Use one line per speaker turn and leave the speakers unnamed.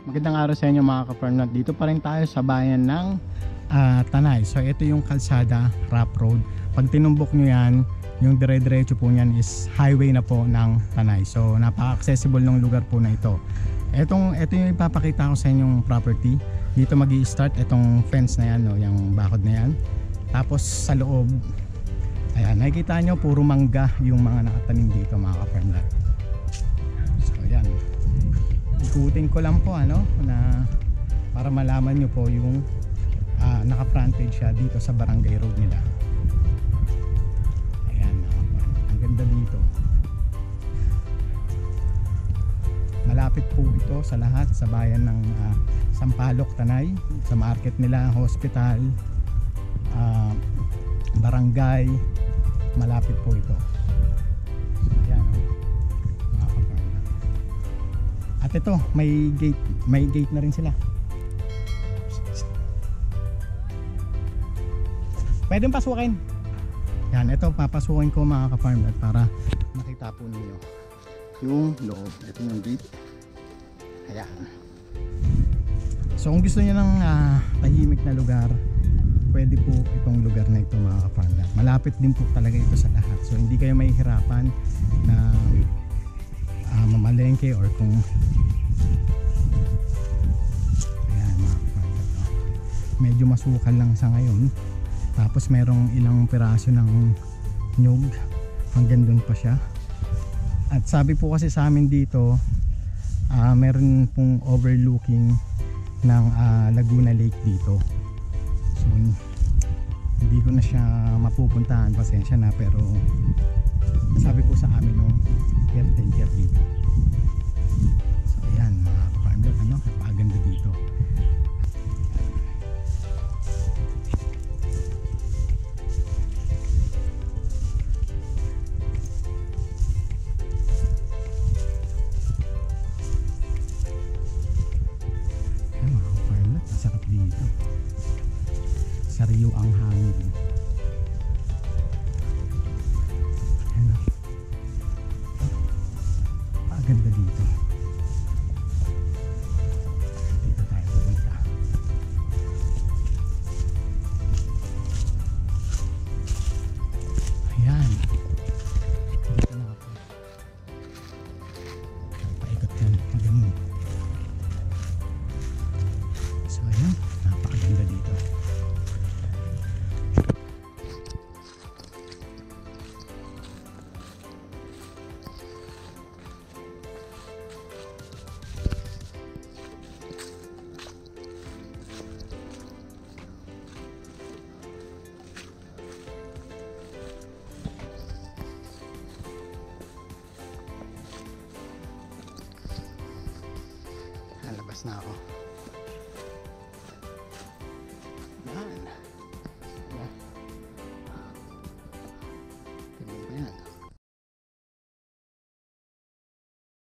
Magandang araw sa inyo mga ka-farmland. Dito pa rin tayo sa bayan ng Tanay. So ito yung kalsada, rough road. Pag tinumbok nyo yan, yung dire-diretso po nyan is highway na po ng Tanay. So napaka-accessible ng lugar po na ito. Ito yung ipapakita ko sa inyong property. Dito magi-start itong fence na yan, no? Yung bakod na yan. Tapos sa loob, ayan, nakikita nyo puro mangga yung mga nakatanim dito mga ka-farmland. So yan, ikutin ko lang po na para malaman nyo po yung naka-frontage siya dito sa barangay road nila. Ayan, ang ganda dito. Malapit po ito sa lahat sa bayan ng Sampaloc, Tanay, sa market nila, hospital, barangay, malapit po ito. Ayan, at ito may gate na rin sila. Pwedeng pasukin. Yan, ito papasukin ko mga ka-farmland para makita po ninyo yung loob. Ito yung gate. Ayan. So kung gusto niyo ng tahimik na lugar, pwede po itong lugar na ito mga ka-farmland. Malapit din po talaga ito sa lahat. So hindi kayo mahihirapan na mamalengke or kung ayan mga ka-farmland. Medyo masukal lang sa ngayon. Tapos merong ilang piraso ng nyug, hanggang doon pa siya. At sabi po kasi sa amin dito, meron pong overlooking ng Laguna Lake dito. So hindi ko na siya mapupuntahan, pasensya na, pero sabi po sa amin no, caretaker dito. So ayan mga ka-farmland, napakaganda dito. Sariyo ang hangin. Ganda dito. Dito tayo pupunta. Ayan. Dito na ako. Paikot yan. Magaling. So ayan, napakaganda dito. Labas na ako.